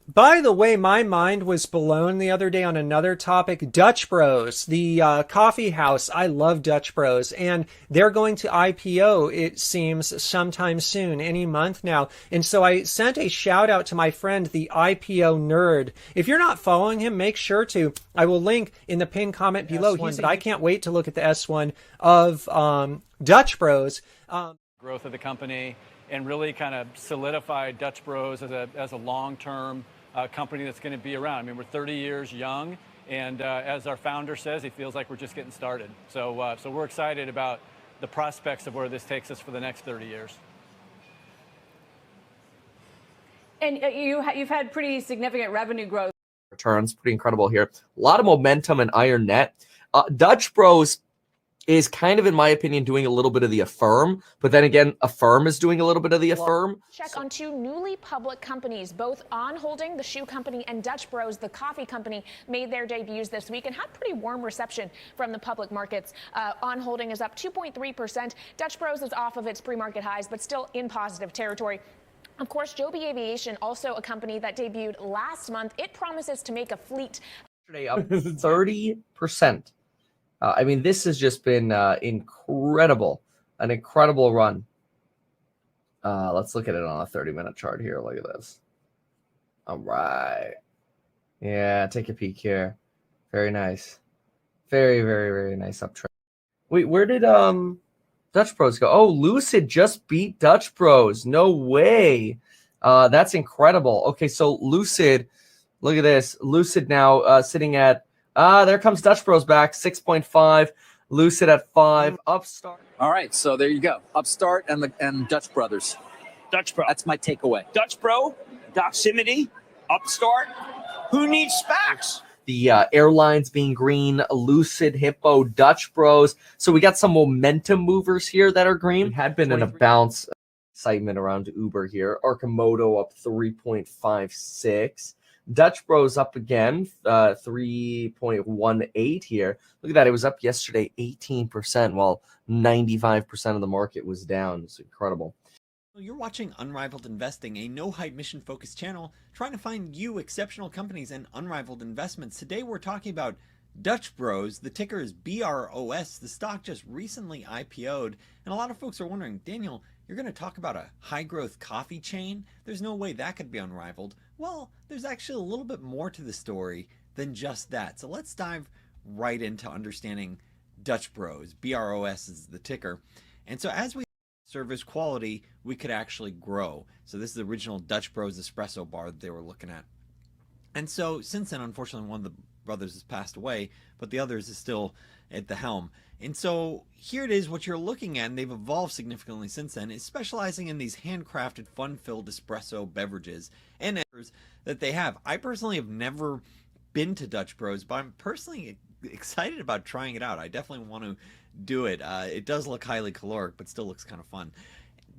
By the way, my mind was blown the other day on another topic. Dutch Bros, the coffee house. I love Dutch Bros, and they're going to IPO, it seems, sometime soon, any month now. And so I sent a shout out to my friend, the IPO nerd. If you're not following him, make sure to. I will link in the pinned comment below. But I can't wait to look at the S1 of Dutch Bros. Growth of the company and really kind of solidified Dutch Bros as a long-term company that's going to be around. I mean, we're 30 years young, and as our founder says, he feels like we're just getting started. So we're excited about the prospects of where this takes us for the next 30 years. And you've had pretty significant revenue growth. Returns, pretty incredible here. A lot of momentum in Iron Net. Dutch Bros is kind of, in my opinion, doing a little bit of the Affirm, but then again, Affirm is doing a little bit of the Affirm. Check on two newly public companies, both On Holding, the shoe company, and Dutch Bros, the coffee company, made their debuts this week and had pretty warm reception from the public markets. On Holding is up 2.3%. Dutch Bros is off of its pre-market highs, but still in positive territory. Of course, Joby Aviation, also a company that debuted last month. It promises to make a fleet. Yesterday up 30%. I mean, this has just been incredible, an incredible run. Let's look at it on a 30-minute chart here. Look at this. All right. Yeah, take a peek here. Very nice. Very, very, very nice uptrend. Wait, where did Dutch Bros go? Oh, Lucid just beat Dutch Bros. No way. That's incredible. Okay, so Lucid, look at this. Lucid now sitting at there comes Dutch Bros back, 6.5. Lucid at 5. Upstart. All right, so there you go. Upstart and Dutch Brothers. Dutch Bro. That's my takeaway. Dutch Bro, Doximity, Upstart. Who needs SPACs? The airlines being green, Lucid, Hippo, Dutch Bros. So we got some momentum movers here that are green. We had been in a bounce excitement around Uber here. Arcimoto up 3.56. Dutch Bros up again, 3.18 here. Look at that. It was up yesterday 18%, while 95% of the market was down. It's incredible. You're watching Unrivaled Investing, a no-hype mission-focused channel trying to find you exceptional companies and unrivaled investments. Today we're talking about Dutch Bros. The ticker is BROS. The stock just recently IPO'd, and a lot of folks are wondering, Daniel, you're going to talk about a high-growth coffee chain? There's no way that could be unrivaled. Well, there's actually a little bit more to the story than just that. So let's dive right into understanding Dutch Bros. BROS is the ticker. And so as we service quality, we could actually grow. So this is the original Dutch Bros espresso bar that they were looking at. And so since then, unfortunately, one of the brothers has passed away, but the others is still at the helm. And so here it is, what you're looking at, and they've evolved significantly since then, is specializing in these handcrafted, fun-filled espresso beverages and that they have. I personally have never been to Dutch Bros, but I'm personally excited about trying it out. I definitely want to do it. It does look highly caloric, but still looks kind of fun.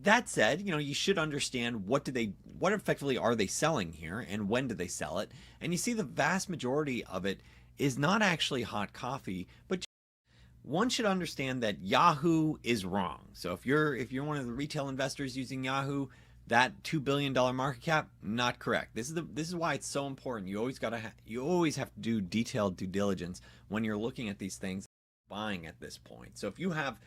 That said, you should understand what effectively are they selling here, and when do they sell it? And you see the vast majority of it is not actually hot coffee, but one should understand that Yahoo is wrong. So if you're one of the retail investors using Yahoo, that $2 billion market cap, not correct. This is why it's so important. You always have to do detailed due diligence when you're looking at these things, buying at this point. So if you have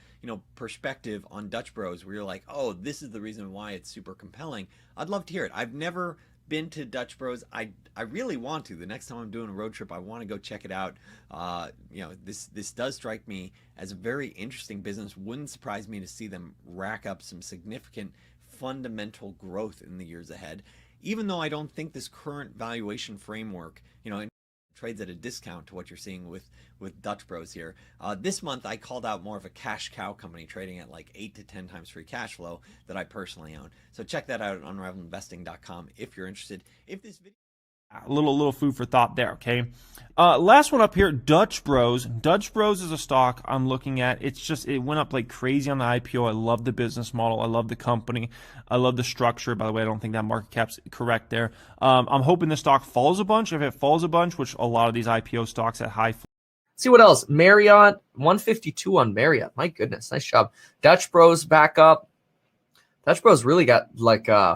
perspective on Dutch Bros where you're like, oh, this is the reason why it's super compelling, I'd love to hear it. I've never been to Dutch Bros. I really want to. The next time I'm doing a road trip, I want to go check it out. This does strike me as a very interesting business. Wouldn't surprise me to see them rack up some significant fundamental growth in the years ahead, even though I don't think this current valuation framework, trades at a discount to what you're seeing with Dutch Bros here. This month, I called out more of a cash cow company trading at like 8 to 10 times free cash flow that I personally own. So check that out at unrivaledinvesting.com if you're interested. If this video a little food for thought there, okay? Last one up here, Dutch Bros. Dutch Bros is a stock I'm looking at. It went up like crazy on the IPO. I love the business model. I love the company. I love the structure. By the way, I don't think that market cap's correct there. I'm hoping the stock falls a bunch. If it falls a bunch, which a lot of these IPO stocks at high. See what else? Marriott, 152 on Marriott. My goodness, nice job. Dutch Bros back up. Dutch Bros really got like a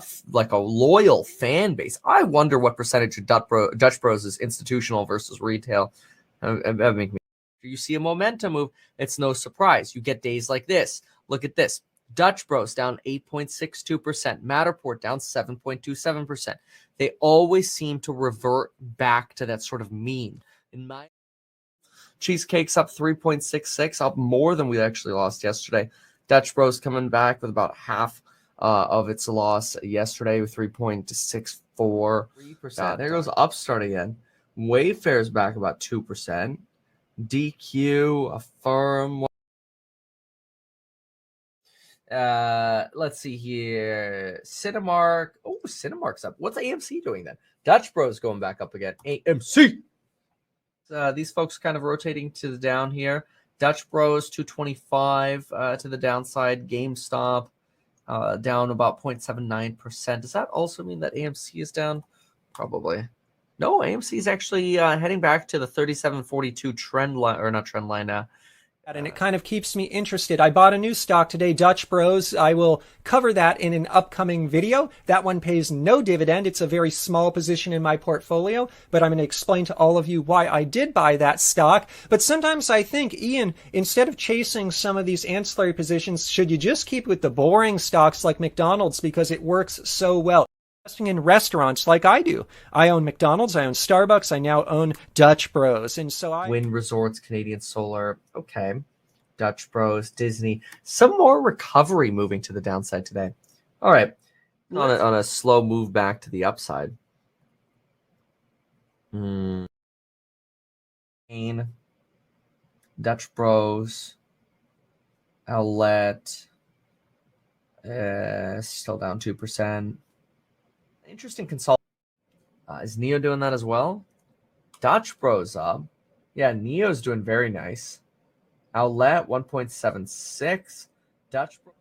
loyal fan base. I wonder what percentage of Dutch Bros is institutional versus retail. That make me. You see a momentum move, it's no surprise. You get days like this. Look at this. Dutch Bros down 8.62%. Matterport down 7.27%. They always seem to revert back to that sort of mean. In my Cheesecake's up 3.66, up more than we actually lost yesterday. Dutch Bros coming back with about half of its loss yesterday with 3.64%. There goes Upstart again. Wayfair's back about 2%. DQ, Affirm. Let's see here. Cinemark. Oh, Cinemark's up. What's AMC doing then? Dutch Bros going back up again. AMC. These folks kind of rotating to the down here. Dutch Bros 225 to the downside. GameStop down about 0.79%. Does that also mean that AMC is down? Probably. No, AMC is actually heading back to the 37.42 trend line, or not trend line. And it kind of keeps me interested. I bought a new stock today, Dutch Bros. I will cover that in an upcoming video. That one pays no dividend. It's a very small position in my portfolio, but I'm going to explain to all of you why I did buy that stock. But sometimes I think, Ian, instead of chasing some of these ancillary positions, should you just keep with the boring stocks like McDonald's because it works so well? Investing in restaurants like I do. I own McDonald's, I own Starbucks, I now own Dutch Bros. And so Wynn Resorts, Canadian Solar, okay. Dutch Bros, Disney. Some more recovery moving to the downside today. All right. On a slow move back to the upside. Dutch Bros, Outlet, still down 2%. Interesting consult. Is Neo doing that as well? Dutch Bros up. Yeah, Neo's doing very nice. Outlet 1.76. Dutch Bros.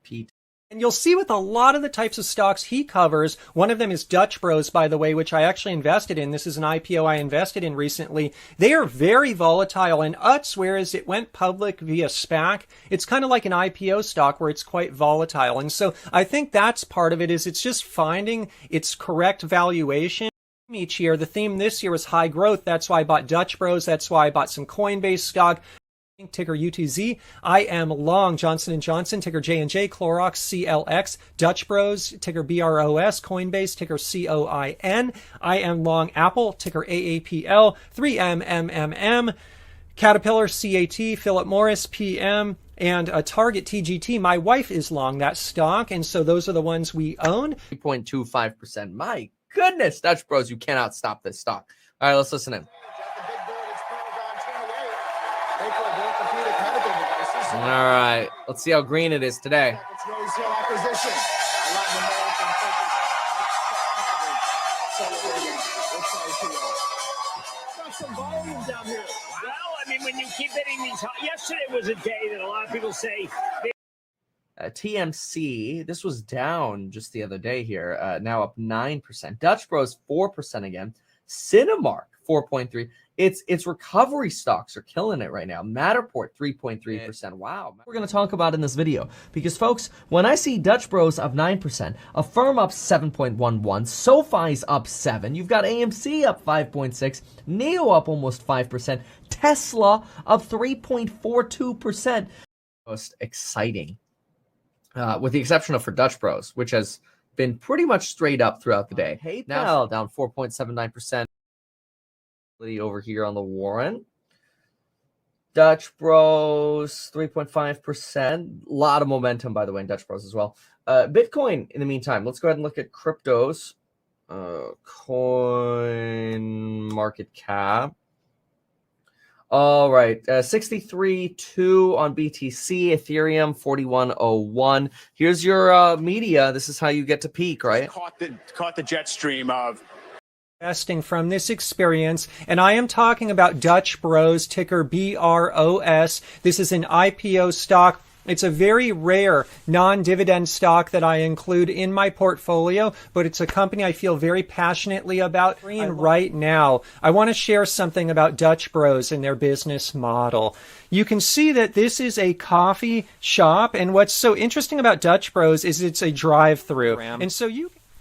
Pete. And you'll see with a lot of the types of stocks he covers, one of them is Dutch Bros, by the way, which I actually invested in. This is an IPO I invested in recently. They are very volatile. And UTS, whereas it went public via SPAC, it's kind of like an IPO stock where it's quite volatile. And so I think that's part of it, is it's just finding its correct valuation. Each year, the theme this year was high growth. That's why I bought Dutch Bros. That's why I bought some Coinbase stock. Ticker UTZ. I am long Johnson & Johnson, ticker J&J, Clorox, CLX, Dutch Bros, ticker BROS, Coinbase, ticker COIN. I am long Apple, ticker AAPL, 3MMMM, Caterpillar, CAT, Philip Morris, PM, and Target, TGT. My wife is long that stock, and so those are the ones we own. 3.25%. My goodness, Dutch Bros, you cannot stop this stock. All right, let's listen in. All right, let's see how green it is today. When you keep hitting these, yesterday was a day that a lot of people say. TMC, this was down just the other day here, now up 9%. Dutch Bros 4% again. Cinemark 4.3. Its recovery stocks are killing it right now. Matterport 3.3%. Wow. We're going to talk about in this video because, folks, when I see Dutch Bros up 9%, Affirm up 7.11, SoFi's up 7, you've got AMC up 5.6, Neo up almost 5%, Tesla up 3.42%. Most exciting, with the exception of for Dutch Bros, which has been pretty much straight up throughout the day. Now down 4.79%. Over here on the warrant. Dutch Bros 3.5%. A lot of momentum, by the way, in Dutch Bros as well. Bitcoin, in the meantime, let's go ahead and look at cryptos. Coin market cap. All right, 63.2 on BTC, Ethereum 41.01. Here's your media. This is how you get to peak, right? Caught the jet stream of investing from this experience, and I am talking about Dutch Bros, ticker BROS. This is an IPO stock. It's a very rare non-dividend stock that I include in my portfolio, but it's a company I feel very passionately about. And right now, I want to share something about Dutch Bros and their business model. You can see that this is a coffee shop, and what's so interesting about Dutch Bros is it's a drive-through. And so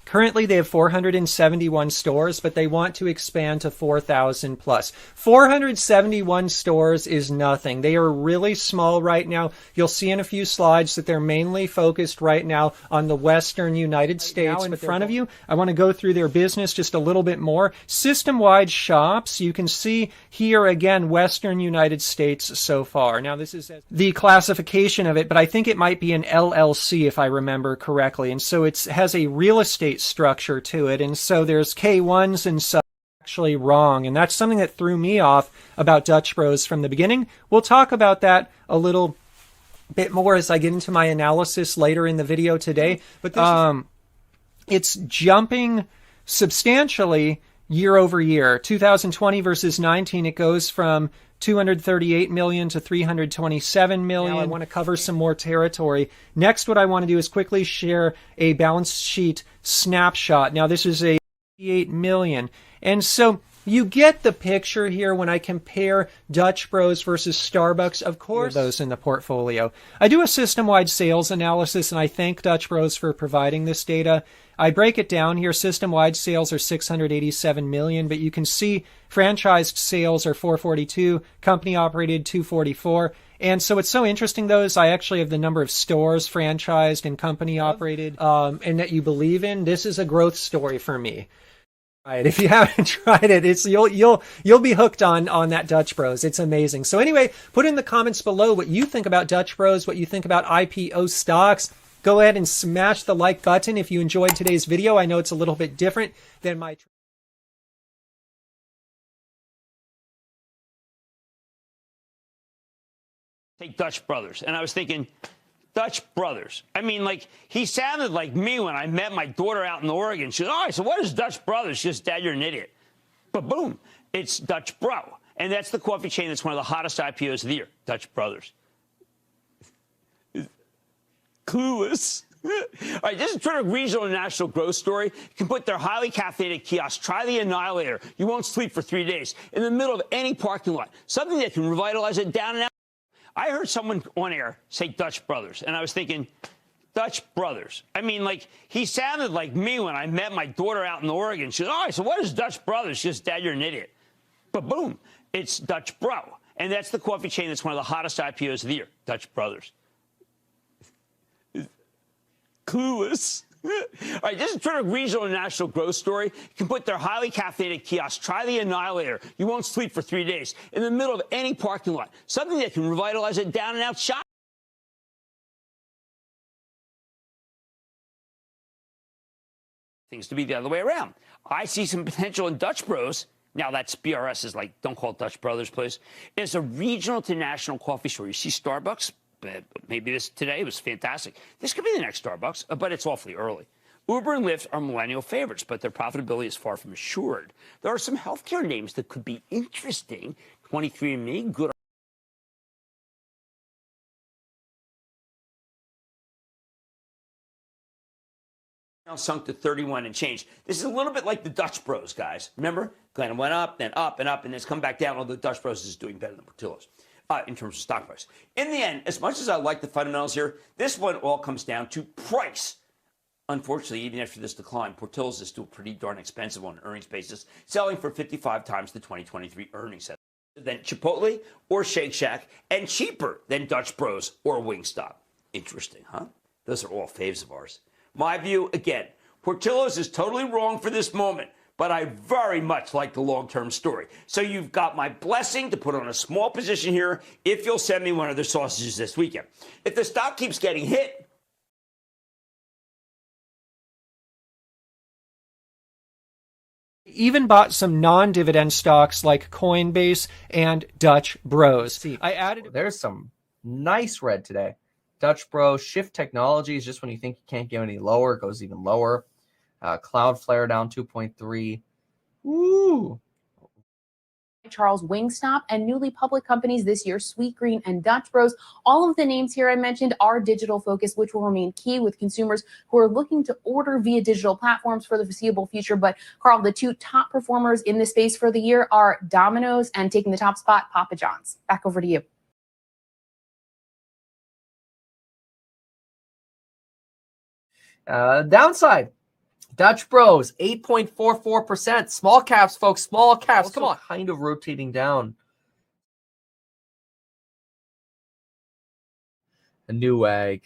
currently, they have 471 stores, but they want to expand to 4,000 plus. 471 stores is nothing. They are really small right now. You'll see in a few slides that they're mainly focused right now on the Western United States. Now in front of you, I want to go through their business just a little bit more. System-wide shops, you can see here again, Western United States so far. Now, this is the classification of it, but I think it might be an LLC if I remember correctly. And so it has a real estate structure to it, and so there's K1s and such actually wrong, and that's something that threw me off about Dutch Bros from the beginning. We'll talk about that a little bit more as I get into my analysis later in the video today, but it's jumping substantially year over year. 2020 versus 19, it goes from 238 million to 327 million. Now I want to cover some more territory. Next, what I want to do is quickly share a balance sheet snapshot. Now, this is a 88 million. And so you get the picture here when I compare Dutch Bros versus Starbucks. Of course, those in the portfolio. I do a system-wide sales analysis, and I thank Dutch Bros for providing this data. I break it down here. System-wide sales are 687 million, but you can see franchised sales are 442, company-operated 244. And so what's so interesting, though, is I actually have the number of stores franchised and company-operated and that you believe in. This is a growth story for me. Right. If you haven't tried it, you'll be hooked on that Dutch Bros. It's amazing. So anyway, put in the comments below what you think about Dutch Bros, what you think about IPO stocks. Go ahead and smash the like button if you enjoyed today's video. I know it's a little bit different than my Take Dutch Brothers. And I was thinking, Dutch Brothers. I mean, like, he sounded like me when I met my daughter out in Oregon. She goes, oh, I said, what is Dutch Brothers? She goes, Dad, you're an idiot. But boom, it's Dutch Bro. And that's the coffee chain that's one of the hottest IPOs of the year, Dutch Brothers. Clueless. All right, this is a terrific regional and national growth story. You can put their highly caffeinated kiosk. Try the Annihilator. You won't sleep for 3 days in the middle of any parking lot. Something that can revitalize it down and out. I heard someone on air say Dutch Brothers, and I was thinking, Dutch Brothers. I mean, like, he sounded like me when I met my daughter out in Oregon. She goes, oh, I said, what is Dutch Brothers? She goes, Dad, you're an idiot. But boom, it's Dutch Bro. And that's the coffee chain that's one of the hottest IPOs of the year, Dutch Brothers. Clueless. All right, this is a terrific regional and national growth story. You can put their highly caffeinated kiosk. Try the Annihilator. You won't sleep for 3 days in the middle of any parking lot. Something that can revitalize it down and out shop. Things to be the other way around. I see some potential in Dutch Bros. Now, that's BRS is like, don't call it Dutch Brothers, please. It's a regional to national coffee store. You see Starbucks? Maybe this today was fantastic. This could be the next Starbucks, but it's awfully early. Uber and Lyft are millennial favorites, but their profitability is far from assured. There are some healthcare names that could be interesting. 23andMe, good. Now sunk to 31 and change. This is a little bit like the Dutch Bros, guys. Remember? Glenn went up, then up and up, and it's come back down, although Dutch Bros is doing better than Portillo's. In terms of stock price. In the end, as much as I like the fundamentals here, this one all comes down to price. Unfortunately, even after this decline, Portillo's is still pretty darn expensive on an earnings basis, selling for 55 times the 2023 earnings set. Than Chipotle or Shake Shack, and cheaper than Dutch Bros or Wingstop. Interesting, huh? Those are all faves of ours. My view, again, Portillo's is totally wrong for this moment, but I very much like the long-term story. So you've got my blessing to put on a small position here if you'll send me one of their sausages this weekend. If the stock keeps getting hit, even bought some non-dividend stocks like Coinbase and Dutch Bros. See, I added. There's some nice red today. Dutch Bros, Shift Technologies, just when you think you can't go any lower, it goes even lower. Cloudflare down 2.3. Ooh. Charles, Wingstop, and newly public companies this year, Sweetgreen and Dutch Bros. All of the names here I mentioned are digital focused, which will remain key with consumers who are looking to order via digital platforms for the foreseeable future. But Carl, the two top performers in this space for the year are Domino's and, taking the top spot, Papa John's. Back over to you. Downside, Dutch Bros, 8.44%. Small caps, folks, small caps. Come on, kind of rotating down. A Newegg,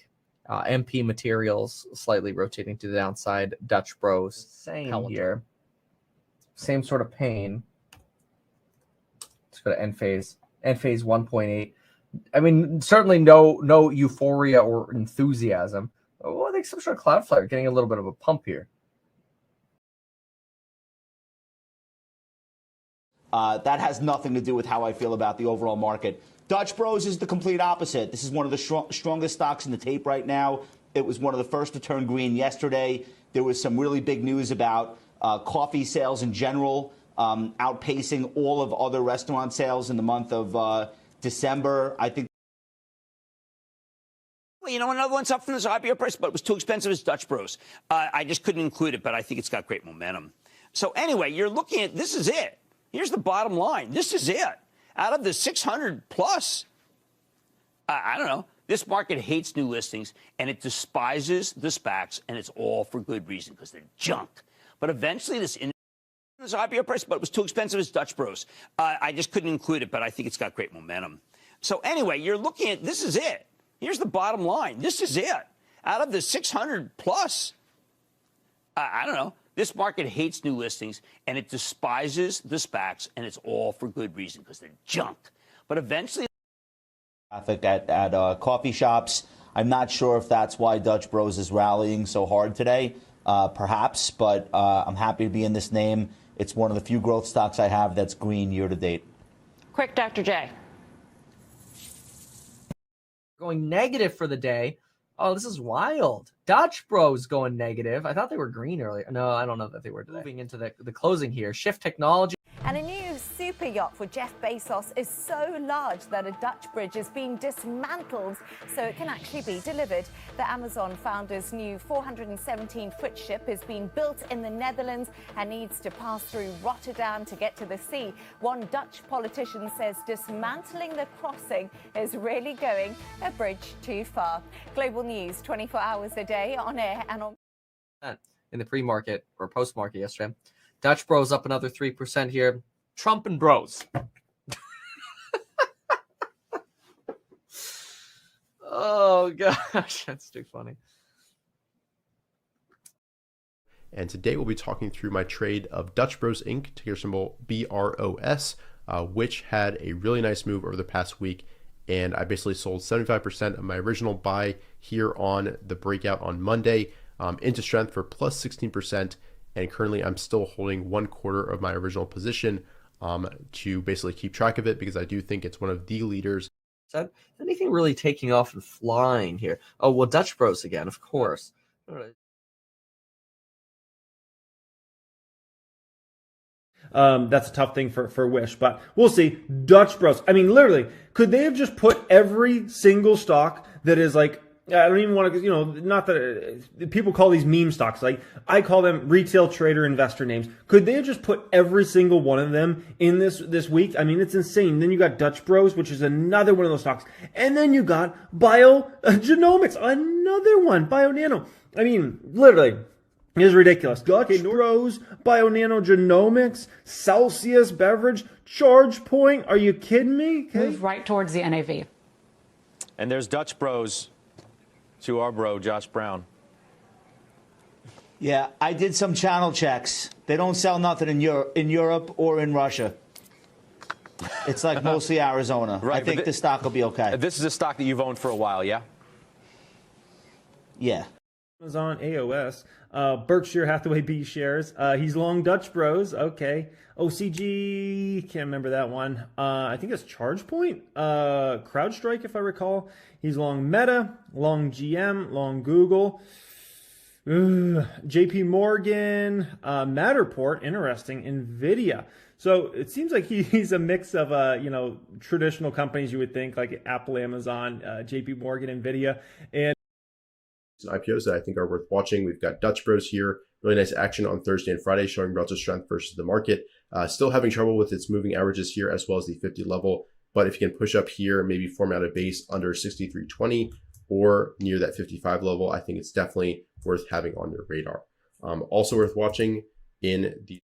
MP Materials, slightly rotating to the downside. Dutch Bros, same here. Same sort of pain. Let's go to end phase. End phase 1.8. I mean, certainly no euphoria or enthusiasm. Oh, I think some sort of Cloudflare getting a little bit of a pump here. That has nothing to do with how I feel about the overall market. Dutch Bros is the complete opposite. This is one of the strongest stocks in the tape right now. It was one of the first to turn green yesterday. There was some really big news about coffee sales in general outpacing all of other restaurant sales in the month of December. I think. Well, you know, another one's up from this IPO price, but it was too expensive as Dutch Bros. I just couldn't include it, but I think it's got great momentum. So anyway, you're looking at, this is it. Here's the bottom line. This is it. Out of the 600 plus, I don't know, this market hates new listings, and it despises the SPACs, and it's all for good reason, because they're junk. But eventually this IPO price, but it was too expensive as Dutch Bros. I just couldn't include it, but I think it's got great momentum. So anyway, you're looking at, this is it. Here's the bottom line. This is it. Out of the 600 plus, I don't know, this market hates new listings, and it despises the SPACs, and it's all for good reason, because they're junk. But eventually, at coffee shops. I'm not sure if that's why Dutch Bros is rallying so hard today, perhaps, but I'm happy to be in this name. It's one of the few growth stocks I have that's green year to date. Quick, Dr. J. Going negative for the day. Oh, this is wild. Dutch Bros going negative. I thought they were green earlier. No, I don't know that they were today. Moving into the closing here. Shift Technology. And a new super yacht for Jeff Bezos is so large that a Dutch bridge is being dismantled so it can actually be delivered. The Amazon founder's new 417-foot ship is being built in the Netherlands and needs to pass through Rotterdam to get to the sea. One Dutch politician says dismantling the crossing is really going a bridge too far. Global news 24 hours a day on air and on. In the pre-market or post-market yesterday. Dutch Bros up another 3% here. Trump and Bros. Oh, gosh. That's too funny. And today we'll be talking through my trade of Dutch Bros Inc., ticker symbol BROS, which had a really nice move over the past week. And I basically sold 75% of my original buy here on the breakout on Monday into strength for plus 16%. And currently I'm still holding 1/4 of my original position to basically keep track of it, because I do think it's one of the leaders. Is that anything really taking off and flying here? Oh, well, Dutch Bros again, of course. That's a tough thing for Wish, but we'll see. Dutch Bros. I mean, literally, could they have just put every single stock that is like, I don't even want to, not that people call these meme stocks. Like, I call them retail trader investor names. Could they have just put every single one of them in this week? I mean, it's insane. Then you got Dutch Bros, which is another one of those stocks. And then you got Genomics, another one, BioNano. I mean, literally, it is ridiculous. Dutch Bros, BioNano, Genomics, Celsius Beverage, ChargePoint. Are you kidding me? Okay. Move right towards the NAV. And there's Dutch Bros to our bro, Josh Brown. Yeah, I did some channel checks. They don't sell nothing in Europe or in Russia. It's like mostly Arizona. Right, I think the stock will be okay. This is a stock that you've owned for a while, yeah? Yeah. Amazon, AOS, Berkshire Hathaway B shares. He's long Dutch Bros. Okay. OCG, can't remember that one. I think it's ChargePoint. CrowdStrike, if I recall. He's long Meta, long GM, long Google. JP Morgan, Matterport, interesting, Nvidia. So it seems like he's a mix of traditional companies you would think, like Apple, Amazon, JP Morgan, Nvidia, and IPOs that I think are worth watching. We've got Dutch Bros here. Really nice action on Thursday and Friday, showing relative strength versus the market. Still having trouble with its moving averages here, as well as the 50 level. But if you can push up here, maybe form out a base under 63.20 or near that 55 level, I think it's definitely worth having on your radar. Also worth watching in the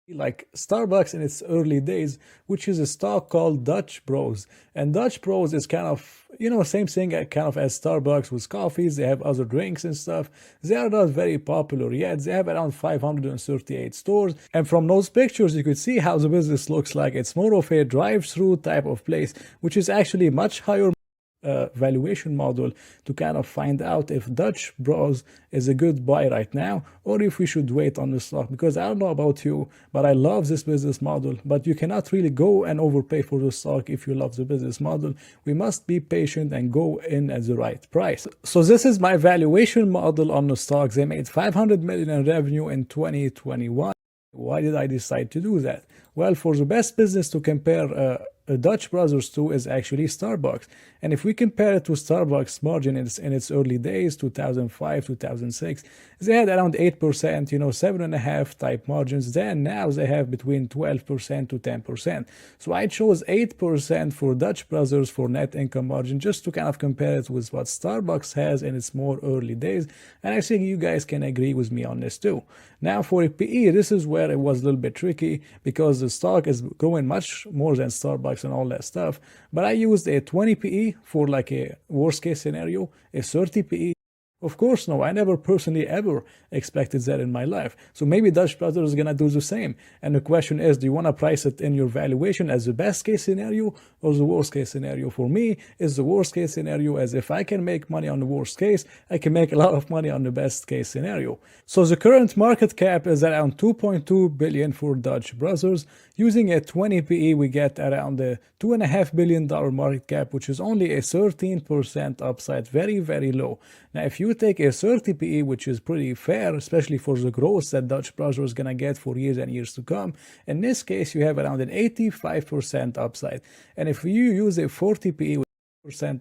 like Starbucks in its early days, which is a stock called Dutch Bros. And Dutch Bros is kind of, same thing kind of as Starbucks with coffees. They have other drinks and stuff. They are not very popular yet. They have around 538 stores. And from those pictures, you could see how the business looks like. It's more of a drive-through type of place, which is actually much higher valuation model to kind of find out if Dutch Bros is a good buy right now or if we should wait on the stock. Because I don't know about you, but I love this business model. But you cannot really go and overpay for the stock if you love the business model. We must be patient and go in at the right price. So this is my valuation model on the stock. They made 500 million in revenue in 2021. Why did I decide to do that? Well, for the best business to compare Dutch Brothers to is actually Starbucks. And if we compare it to Starbucks margin in its early days, 2005, 2006, they had around 8%, 7.5 type margins. Then now they have between 12% to 10%. So I chose 8% for Dutch Brothers for net income margin just to kind of compare it with what Starbucks has in its more early days. And I think you guys can agree with me on this too. Now for a PE, this is where it was a little bit tricky because the stock is growing much more than Starbucks and all that stuff. But I used a 20 PE for like a worst case scenario, a 30 PE. Of course, no, I never personally ever expected that in my life. So maybe Dutch Brothers is going to do the same. And the question is, do you want to price it in your valuation as the best case scenario or the worst case scenario? For me, it's the worst case scenario, as if I can make money on the worst case, I can make a lot of money on the best case scenario. So the current market cap is around 2.2 billion for Dutch Brothers. Using a 20 PE, we get around a $2.5 billion market cap, which is only a 13% upside, very, very low. Now, if you take a 30 PE, which is pretty fair, especially for the growth that Dutch Brothers is going to get for years and years to come, in this case, you have around an 85% upside. And if you use a 40 PE,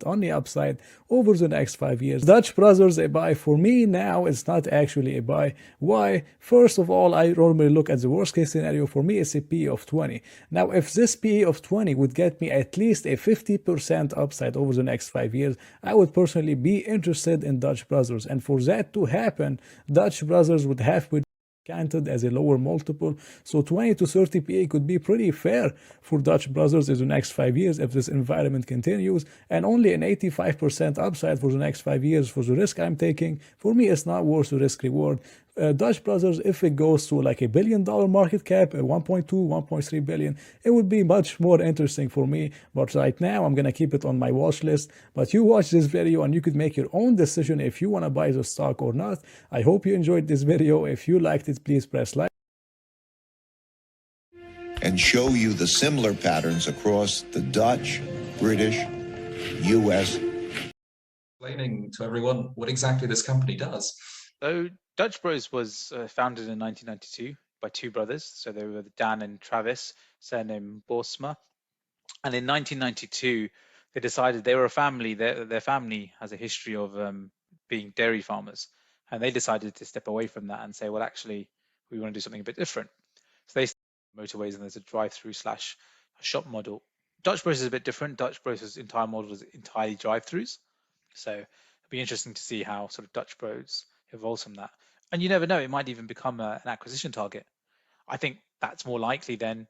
on the upside over the next 5 years. Dutch Brothers a buy. For me now, it's not actually a buy. Why? First of all, I normally look at the worst case scenario. For me, it's a PE of 20. Now, if this PE of 20 would get me at least a 50% upside over the next 5 years, I would personally be interested in Dutch Brothers. And for that to happen, Dutch Brothers would have to counted as a lower multiple. So 20 to 30 PE could be pretty fair for Dutch Brothers in the next 5 years if this environment continues, and only an 85% upside for the next 5 years for the risk I'm taking. For me, it's not worth the risk reward. Dutch Brothers, if it goes to like $1 billion market cap, 1.2, 1.3 billion, it would be much more interesting for me. But right now, I'm going to keep it on my watch list. But you watch this video and you could make your own decision if you want to buy the stock or not. I hope you enjoyed this video. If you liked it, please press like. And show you the similar patterns across the Dutch, British, US. Explaining to everyone what exactly this company does. So Dutch Bros was founded in 1992 by two brothers. So they were Dan and Travis, surname Borsma. And in 1992, they decided they were a family. Their family has a history of being dairy farmers. And they decided to step away from that and say, well, actually, we want to do something a bit different. So they started motorways, and there's a drive-through / shop model. Dutch Bros is a bit different. Dutch Bros' entire model is entirely drive-throughs. So it'll be interesting to see how sort of Dutch Bros evolves from that. And you never know, it might even become an acquisition target. I think that's more likely than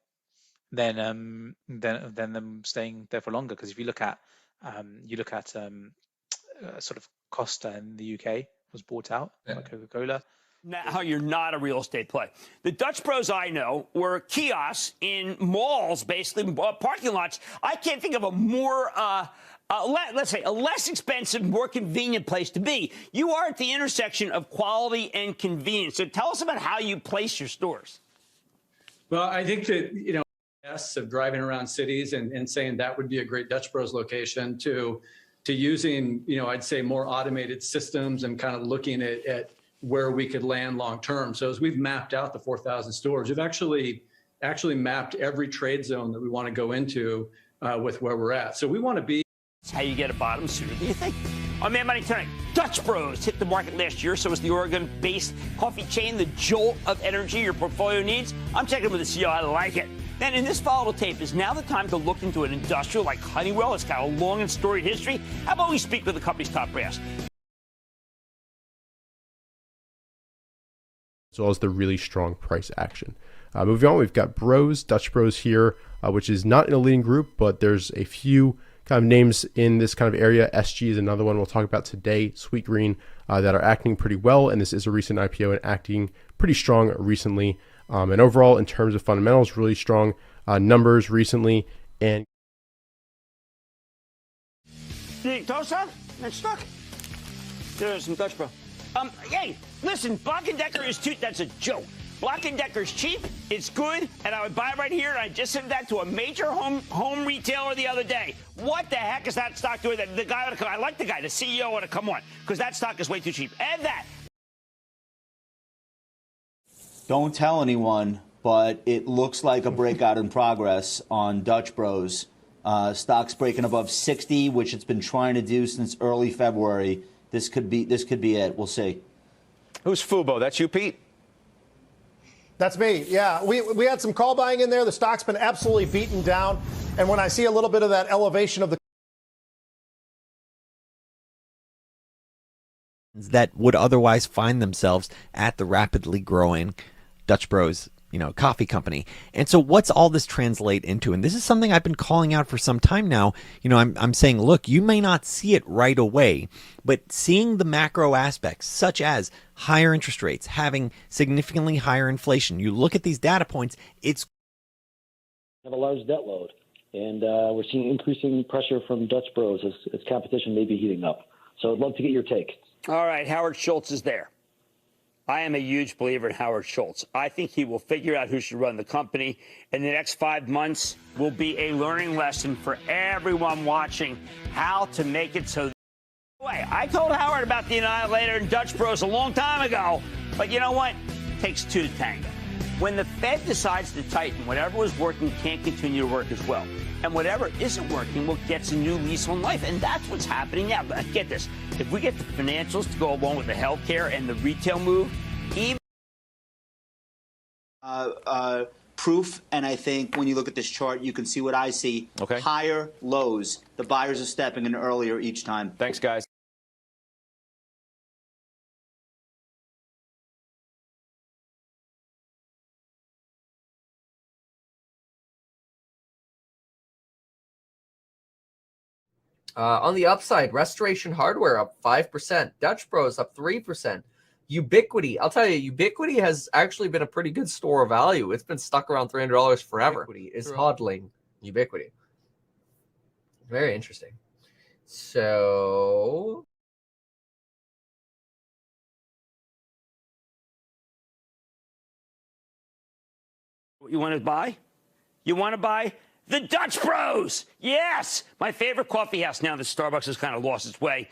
them staying there for longer. Because if you look at sort of Costa in the UK was bought out by Coca-Cola. Now you're not a real estate play. The Dutch Bros I know were kiosks in malls, basically parking lots. I can't think of a more let's say a less expensive, more convenient place to be. You are at the intersection of quality and convenience. So tell us about how you place your stores. Well, I think that, of driving around cities and saying that would be a great Dutch Bros location to using, I'd say more automated systems and kind of looking at where we could land long term. So as we've mapped out the 4,000 stores, we've actually mapped every trade zone that we want to go into with where we're at. So we want to be. That's how you get a bottom sooner than you think. On Mad Money tonight, Dutch Bros hit the market last year, so was the Oregon-based coffee chain, the jolt of energy your portfolio needs. I'm checking with the CEO. I like it. Then in this volatile tape, is now the time to look into an industrial like Honeywell? It's got a long and storied history. How about we speak with the company's top brass? As well as the really strong price action. Moving on, we've got Bros, Dutch Bros here, which is not in a leading group, but there's a few kind of names in this kind of area. SG is another one we'll talk about today, Sweet Green, that are acting pretty well, and this is a recent IPO and acting pretty strong recently. And overall, in terms of fundamentals, really strong numbers recently. And Tosa, that's stuck. There's some Dutch Bro. Hey, listen, Black & Decker is too, that's a joke. Black & Decker's cheap, it's good, and I would buy it right here, and I just said that to a major home retailer the other day. What the heck is that stock doing? The guy ought to come, I like the guy, the CEO ought to come on, because that stock is way too cheap. And that. Don't tell anyone, but it looks like a breakout in progress on Dutch Bros. Stock's breaking above 60, which it's been trying to do since early February. This could be it. We'll see. Who's Fubo? That's you, Pete? That's me. Yeah, we had some call buying in there. The stock's been absolutely beaten down. And when I see a little bit of that elevation of the that would otherwise find themselves at the rapidly growing Dutch Bros, coffee company. And so what's all this translate into? And this is something I've been calling out for some time now. I'm saying, look, you may not see it right away, but seeing the macro aspects, such as higher interest rates, having significantly higher inflation, you look at these data points, it's have a large debt load. And we're seeing increasing pressure from Dutch Bros as competition may be heating up. So I'd love to get your take. All right, Howard Schultz is there. I am a huge believer in Howard Schultz. I think he will figure out who should run the company. In the next 5 months will be a learning lesson for everyone watching how to make it so. Wait, I told Howard about the Annihilator and Dutch Bros a long time ago, but you know what? It takes two to tango. When the Fed decides to tighten, whatever was working can't continue to work as well. And whatever isn't working will get a new lease on life. And that's what's happening now. But get this. If we get the financials to go along with the healthcare and the retail move, even proof, and I think when you look at this chart, you can see what I see. Okay. Higher lows. The buyers are stepping in earlier each time. Thanks, guys. On the upside, Restoration Hardware up 5%, Dutch Bros up 3%. Ubiquity, I'll tell you, Ubiquity has actually been a pretty good store of value. It's been stuck around $300 forever. Ubiquity is hodling Ubiquity. Very interesting. So you want to buy? You want to buy the Dutch Bros? Yes! My favorite coffee house now that Starbucks has kind of lost its way.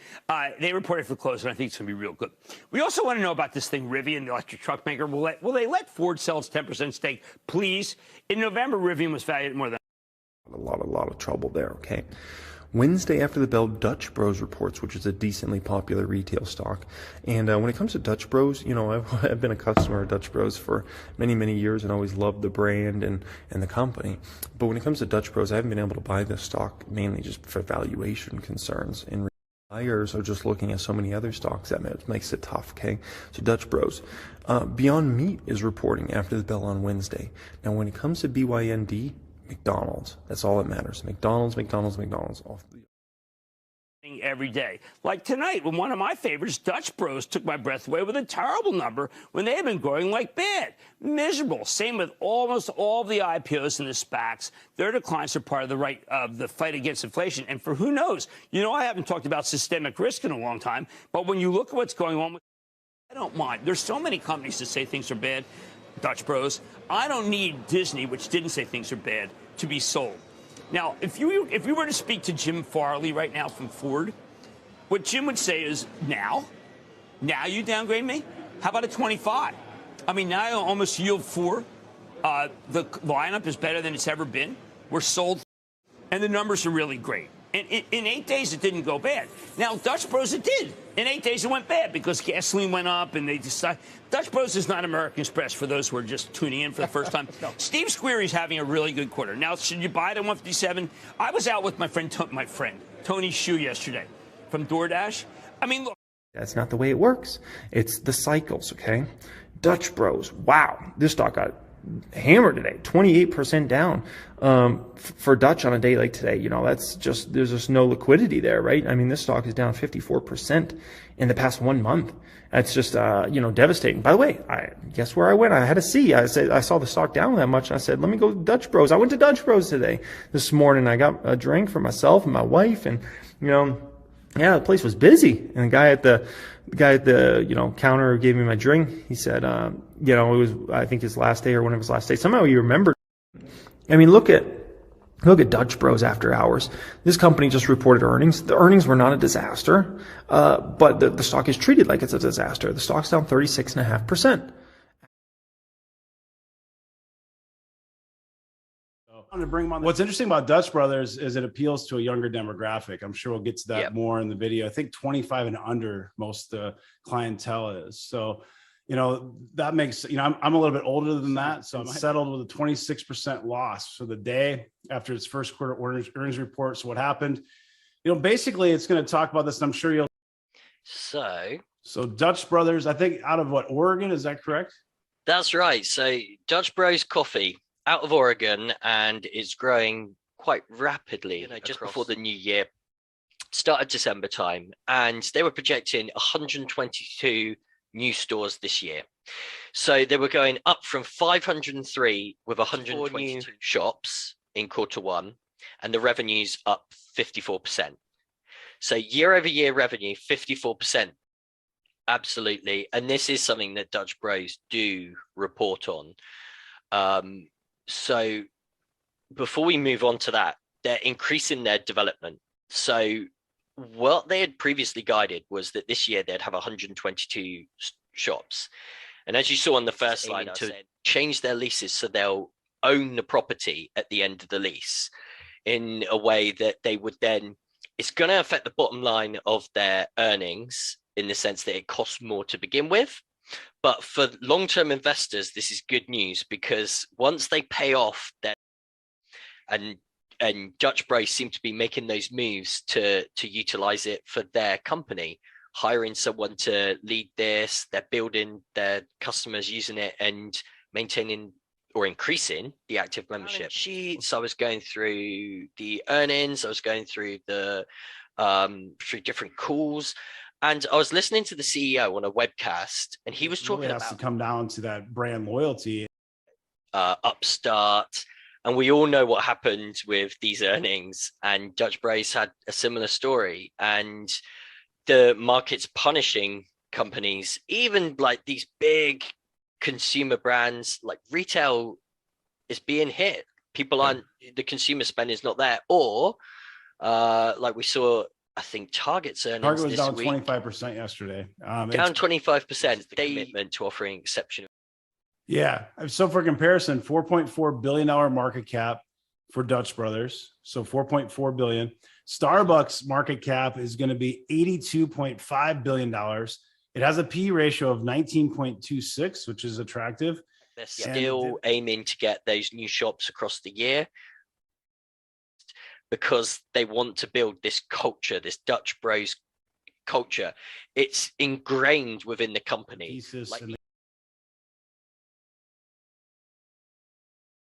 They reported for close, and I think it's going to be real good. We also want to know about this thing, Rivian, the electric truck maker. Will they let Ford sell its 10% stake? Please. In November, Rivian was valued at more than a lot of trouble there, okay? Wednesday after the bell, Dutch Bros reports, which is a decently popular retail stock. And when it comes to Dutch Bros, I've been a customer of Dutch Bros for many years and always loved the brand and the company. But when it comes to Dutch Bros, I haven't been able to buy this stock mainly just for valuation concerns. And buyers are just looking at so many other stocks that makes it tough, okay? So Dutch Bros. Beyond Meat is reporting after the bell on Wednesday. Now, when it comes to BYND, McDonald's. That's all that matters. McDonald's. Every day. Like tonight, when one of my favorites, Dutch Bros, took my breath away with a terrible number when they have been growing like bad. Miserable. Same with almost all the IPOs and the SPACs. Their declines are part of the fight against inflation. And for who knows? I haven't talked about systemic risk in a long time, but when you look at what's going on, I don't mind. There's so many companies that say things are bad. Dutch Bros. I don't need Disney, which didn't say things are bad, to be sold. Now, if we were to speak to Jim Farley right now from Ford, what Jim would say is, now you downgrade me? How about a 25? I mean, now I almost yield 4. The lineup is better than it's ever been. We're sold, and the numbers are really great. And in 8 days, it didn't go bad. Now, Dutch Bros, it did. In 8 days, it went bad because gasoline went up, and they decided. Dutch Bros is not American Express for those who are just tuning in for the first time. No. Steve Squeery's having a really good quarter. Now, should you buy it at 157? I was out with my friend Tony Shu yesterday from DoorDash. I mean, look. That's not the way it works. It's the cycles, okay? Dutch Bros, wow. This stock got hammered today, 28% down for Dutch on a day like today. You know, that's just, there's just no liquidity there, right? I mean, this stock is down 54% in the past 1 month. That's just, devastating. By the way, guess where I went? I had a C. I saw the stock down that much, and I said, let me go to Dutch Bros. I went to Dutch Bros today, this morning. I got a drink for myself and my wife, and, yeah, the place was busy. And the guy at the counter who gave me my drink, he said, it was, I think, his last day or one of his last days. Somehow he remembered. I mean, look at Dutch Bros after hours. This company just reported earnings. The earnings were not a disaster, but the stock is treated like it's a disaster. The stock's down 36.5%. What's interesting about Dutch Brothers is it appeals to a younger demographic. I'm sure we'll get to that more in the video. I think 25 and under most clientele is. So, that makes, I'm a little bit older than that. So I'm settled with a 26% loss for the day after its first quarter earnings report. So what happened? Basically it's going to talk about this, and I'm sure you'll. So Dutch Brothers, I think out of Oregon, is that correct? That's right. So Dutch Bros Coffee out of Oregon, and it's growing quite rapidly. Just before the new year started, December time, and they were projecting 122 new stores this year. So they were going up from 503 with 122 shops in quarter one, and the revenue's up 54%. So year over year revenue, 54%. Absolutely. And this is something that Dutch Bros do report on. So before we move on to that, they're increasing their development. So what they had previously guided was that this year they'd have 122 shops. And as you saw on the first slide, to change their leases so they'll own the property at the end of the lease in a way that they would then, it's going to affect the bottom line of their earnings in the sense that it costs more to begin with. But for long-term investors, this is good news, because once they pay off their, and Dutch Bros seem to be making those moves to utilize it for their company, hiring someone to lead this, they're building their customers using it and maintaining or increasing the active membership sheets. I was going through the earnings, I was going through the through different calls. And I was listening to the CEO on a webcast, and he was talking about to come down to that brand loyalty. Upstart. And we all know what happened with these earnings. And Dutch Bros had a similar story. And the market's punishing companies, even like these big consumer brands, like retail is being hit. People aren't, the consumer spend is not there. Or like we saw, I think Target's earnings Target was this down week, 25% yesterday. Down 25%. They commitment to offering exceptional. Yeah. So for comparison, $4.4 billion market cap for Dutch Brothers. So $4.4 billion. Starbucks market cap is going to be $82.5 billion. It has a P ratio of 19.26, which is attractive. They're still aiming to get those new shops across the year, because they want to build this culture, this Dutch Bros culture. It's ingrained within the company.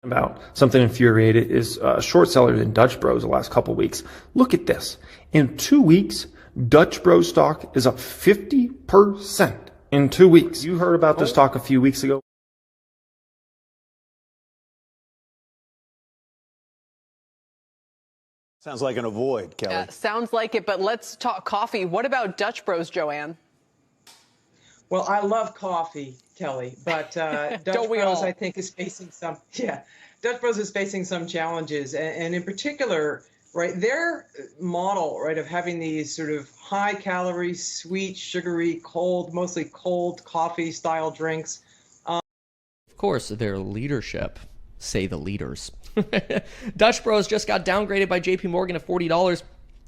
About something infuriated is short sellers in Dutch Bros the last couple weeks. Look at this. In 2 weeks, Dutch Bros stock is up 50% in 2 weeks. You heard about this stock a few weeks ago. Sounds like an avoid, Kelly. Sounds like it, but let's talk coffee. What about Dutch Bros, Joanne? Well, I love coffee, Kelly, but Dutch Bros, I think, is facing some, Dutch Bros is facing some challenges. And in particular, right? Their model, right, of having these sort of high calorie, sweet, sugary, cold, mostly cold coffee style drinks. Of course, their leadership, say the leaders. Dutch Bros just got downgraded by JP Morgan at $40.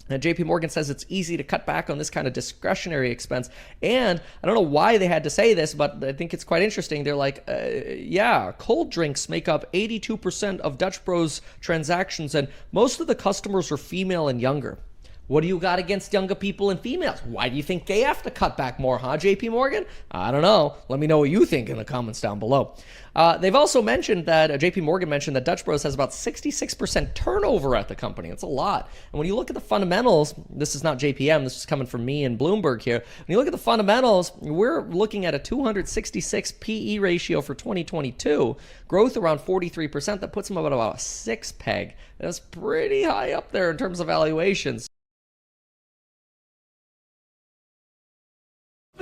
And JP Morgan says it's easy to cut back on this kind of discretionary expense. And I don't know why they had to say this, but I think it's quite interesting. They're like, yeah, cold drinks make up 82% of Dutch Bros transactions, and most of the customers are female and younger. What do you got against younger people and females? Why do you think they have to cut back more, huh, JP Morgan? I don't know. Let me know what you think in the comments down below. They've also mentioned that, JP Morgan mentioned that Dutch Bros has about 66% turnover at the company. That's a lot. And when you look at the fundamentals, this is not JPM, this is coming from me and Bloomberg here. When you look at the fundamentals, we're looking at a 266 PE ratio for 2022, growth around 43%. That puts them about a 6 peg. That's pretty high up there in terms of valuations.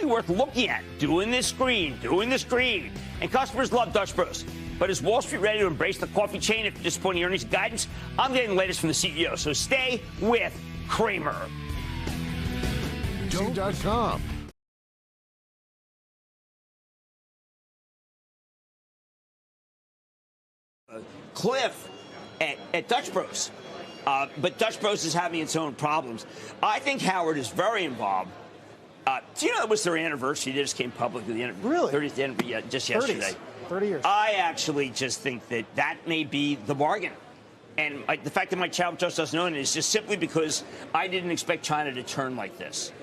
Worth looking at. Doing this screen. And customers love Dutch Bros. But is Wall Street ready to embrace the coffee chain after disappointing earnings guidance? I'm getting the latest from the CEO, so stay with Cramer. Don't.com. Cliff at Dutch Bros. But Dutch Bros is having its own problems. I think Howard is very involved. Do you know it was their anniversary? They just came public with the really 30th, yeah, just yesterday. 30 years. I actually just think that may be the bargain. And the fact that my channel just doesn't know it is just simply because I didn't expect China to turn like this.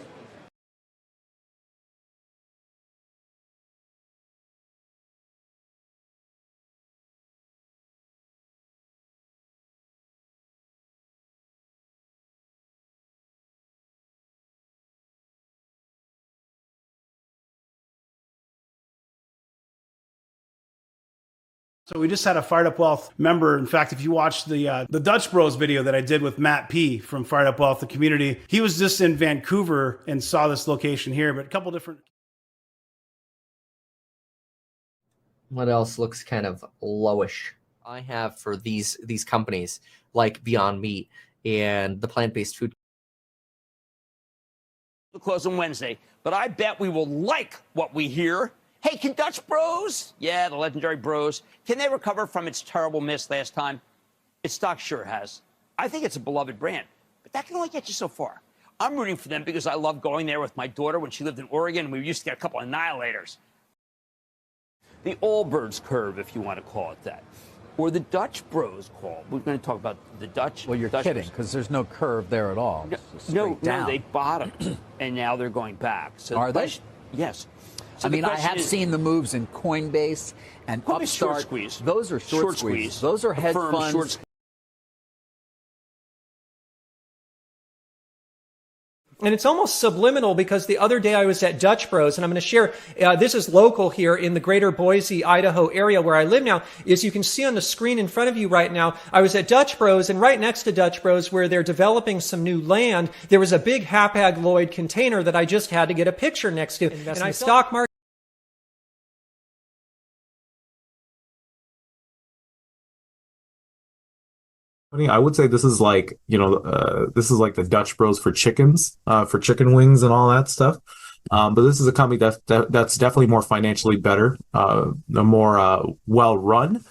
So we just had a Fired Up Wealth member. In fact, if you watch the Dutch Bros video that I did with Matt P from Fired Up Wealth, the community, he was just in Vancouver and saw this location here, but a couple different. What else looks kind of lowish? I have for these companies like Beyond Meat and the plant-based food. We'll close on Wednesday, but I bet we will like what we hear. Hey, can Dutch Bros, yeah, the legendary Bros, can they recover from its terrible miss last time? Its stock sure has. I think it's a beloved brand, but that can only get you so far. I'm rooting for them because I love going there with my daughter when she lived in Oregon, and we used to get a couple of annihilators. The Allbirds curve, if you want to call it that. Or the Dutch Bros call. We're going to talk about the Dutch. Well, you're Dutch kidding, because there's no curve there at all. No, they bottomed, and now they're going back. So are they? Yes. So I mean, I have seen the moves in Coinbase and Upstart. Short squeeze. Those are short squeeze. Those are hedge funds. And it's almost subliminal because the other day I was at Dutch Bros, and I'm going to share, this is local here in the greater Boise, Idaho area where I live now, is you can see on the screen in front of you right now, I was at Dutch Bros, and right next to Dutch Bros where they're developing some new land, there was a big Hapag-Lloyd container that I just had to get a picture next to. And I stock market. I would say this is like, this is like the Dutch Bros for chickens, for chicken wings and all that stuff. But this is a company that's definitely more financially better, more well run.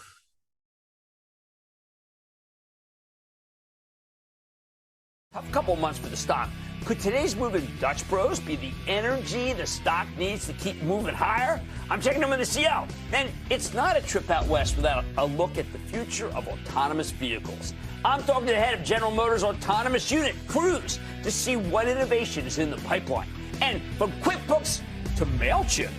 Tough couple of months for the stock. Could today's move in Dutch Bros be the energy the stock needs to keep moving higher? I'm checking them in the CO. And it's not a trip out west without a look at the future of autonomous vehicles. I'm talking to the head of General Motors' autonomous unit, Cruise, to see what innovation is in the pipeline. And from QuickBooks to MailChimp.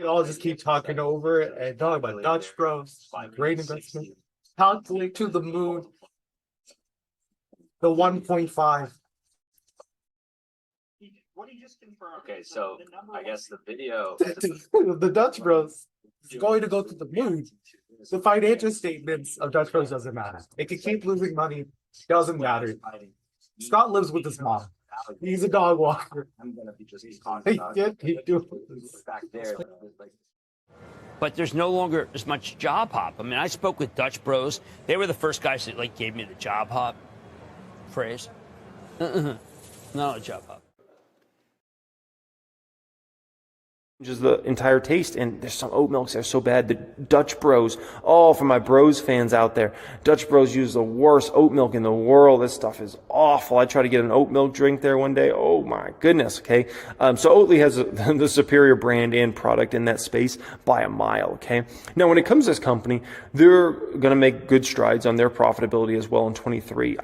I'll just keep talking over it and talk about Dutch Bros, great investment, calculate to the moon, the 1.5. What do you just confirm? Okay, so I guess the video. The Dutch Bros is going to go to the moon. The financial statements of Dutch Bros doesn't matter. It can keep losing money. Doesn't matter. Scott lives with his mom. He's a dog walker. I'm gonna be just keep doing this back there. But there's no longer as much job hop. I mean, I spoke with Dutch Bros. They were the first guys that gave me the job hop. phrase. Not a jump up. Just the entire taste, and there's some oat milks that are so bad. The Dutch Bros, oh, for my Bros fans out there, Dutch Bros use the worst oat milk in the world. This stuff is awful. I tried to get an oat milk drink there one day. Oh my goodness. Okay, so Oatly has the superior brand and product in that space by a mile. Okay, now when it comes to this company, they're going to make good strides on their profitability as well in 23.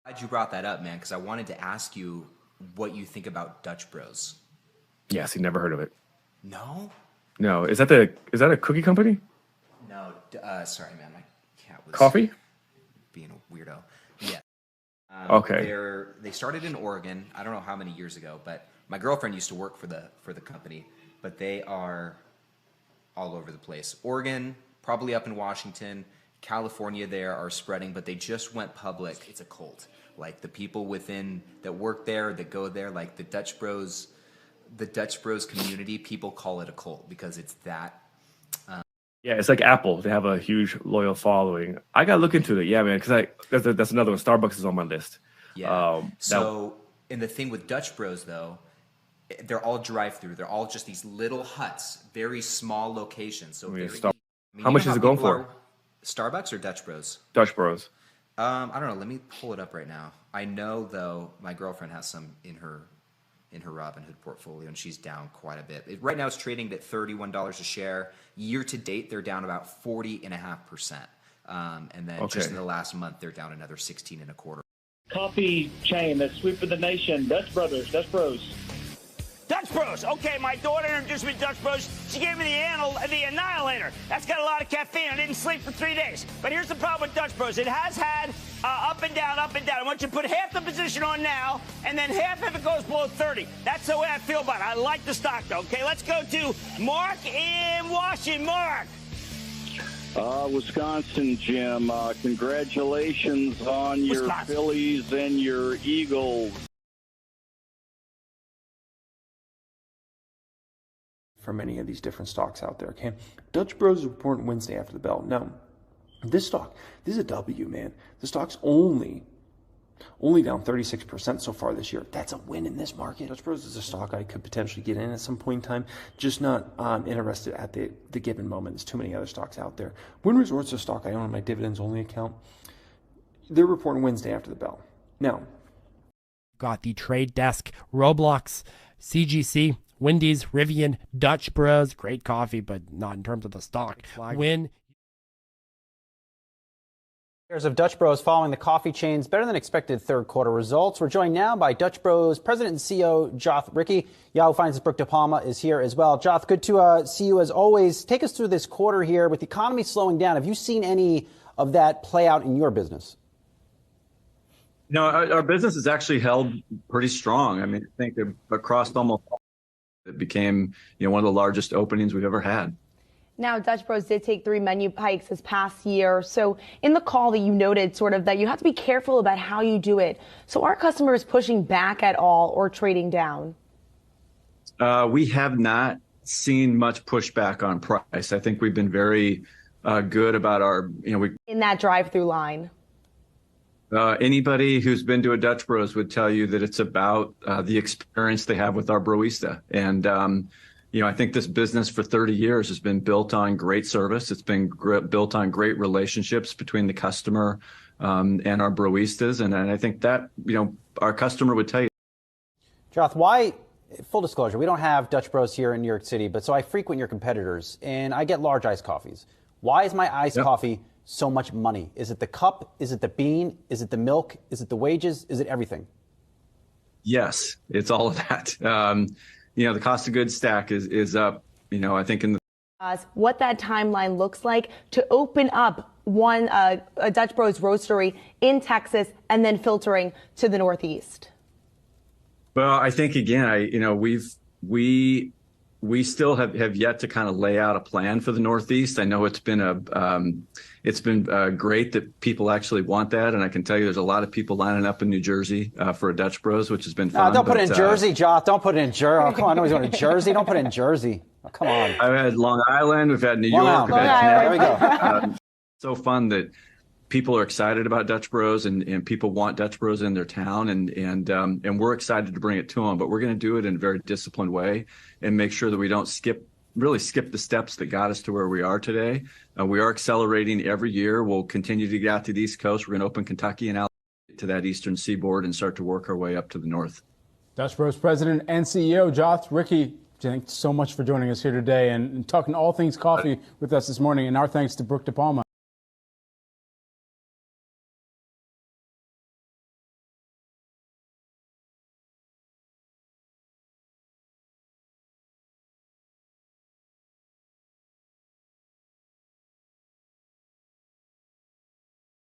Glad you brought that up, man, because I wanted to ask you what you think about Dutch Bros. Yes, you never heard of it. No? No, is that a cookie company? No, sorry, man, my cat was Coffee? being a weirdo. Yeah. Okay. They started in Oregon. I don't know how many years ago, but my girlfriend used to work for the company. But they are all over the place. Oregon, probably up in Washington. California there are spreading, but they just went public. It's a cult. Like the people within that work there, that go there, like the Dutch Bros community, people call it a cult because it's that. Yeah, it's like Apple. They have a huge loyal following. I gotta look into it. Yeah, man, because that's another one. Starbucks is on my list. Yeah. And the thing with Dutch Bros though, they're all drive-through. They're all just these little huts, very small locations. So how much is it going for? Starbucks or Dutch Bros? Dutch Bros. I don't know. Let me pull it up right now. I know though my girlfriend has some in her Robinhood portfolio, and she's down quite a bit. Right now it's trading at $31 a share. Year to date, they're down about 40.5%. And then just in the last month, they're down another 16.25%. Coffee chain that's sweeping the nation. Dutch Brothers, Dutch Bros. Dutch Bros. Okay, my daughter introduced me to Dutch Bros. She gave me the Annihilator. That's got a lot of caffeine. I didn't sleep for 3 days. But here's the problem with Dutch Bros. It has had up and down, up and down. I want you to put half the position on now, and then half if it goes below 30. That's the way I feel about it. I like the stock, though. Okay, let's go to Mark in Washington. Mark. Wisconsin, Jim. Congratulations on your Phillies and your Eagles. For many of these different stocks out there, okay? Dutch Bros is reporting Wednesday after the bell. Now, this is a W, man. The stock's only down 36% so far this year. That's a win in this market. Dutch Bros is a stock I could potentially get in at some point in time, just not interested at the given moment. There's too many other stocks out there. Wynn Resorts is a stock I own on my dividends only account. They're reporting Wednesday after the bell. Now, got the Trade Desk, Roblox, CGC, Wendy's, Rivian, Dutch Bros, great coffee, but not in terms of the stock. Win. Shares of Dutch Bros following the coffee chain's better than expected third quarter results. We're joined now by Dutch Bros President and CEO Joth Ricci. Yahoo Finance's Brooke DePalma is here as well. Joth, good to see you as always. Take us through this quarter here with the economy slowing down. Have you seen any of that play out in your business? No, our business has actually held pretty strong. I mean, I think across almost it became, one of the largest openings we've ever had. Now, Dutch Bros did take 3 menu hikes this past year. So in the call that you noted sort of that you have to be careful about how you do it. So are customers pushing back at all or trading down? We have not seen much pushback on price. I think we've been very good about our, in that drive-through line. Anybody who's been to a Dutch Bros would tell you that it's about the experience they have with our broista. And, I think this business for 30 years has been built on great service. It's been built on great relationships between the customer and our broistas. And I think that, our customer would tell you. Joth, why, full disclosure, we don't have Dutch Bros here in New York City, but so I frequent your competitors and I get large iced coffees. Why is my iced coffee so much money? Is it the cup? Is it the bean? Is it the milk? Is it the wages? Is it everything? Yes, it's all of that. The cost of goods stack is up, I think in the what that timeline looks like to open up a Dutch Bros roastery in Texas and then filtering to the Northeast. Well, I think again, we still have yet to kind of lay out a plan for the Northeast. I know it's been great that people actually want that, and I can tell you there's a lot of people lining up in New Jersey for a Dutch Bros, which has been fun. Don't put it in Jersey, Joth. Don't put it in Jersey. Oh, come on, nobody's going to Jersey. Don't put it in Jersey. Oh, come on. I've had Long Island. We've had New York. There we go. So fun that people are excited about Dutch Bros and people want Dutch Bros in their town and we're excited to bring it to them, but we're going to do it in a very disciplined way and make sure that we don't skip the steps that got us to where we are today. We are accelerating every year. We'll continue to get out to the East Coast. We're going to open Kentucky and out to that Eastern Seaboard and start to work our way up to the north. Dutch Bros President and CEO Joth Ricky, thanks so much for joining us here today and talking all things coffee with us this morning. And our thanks to Brooke De Palma.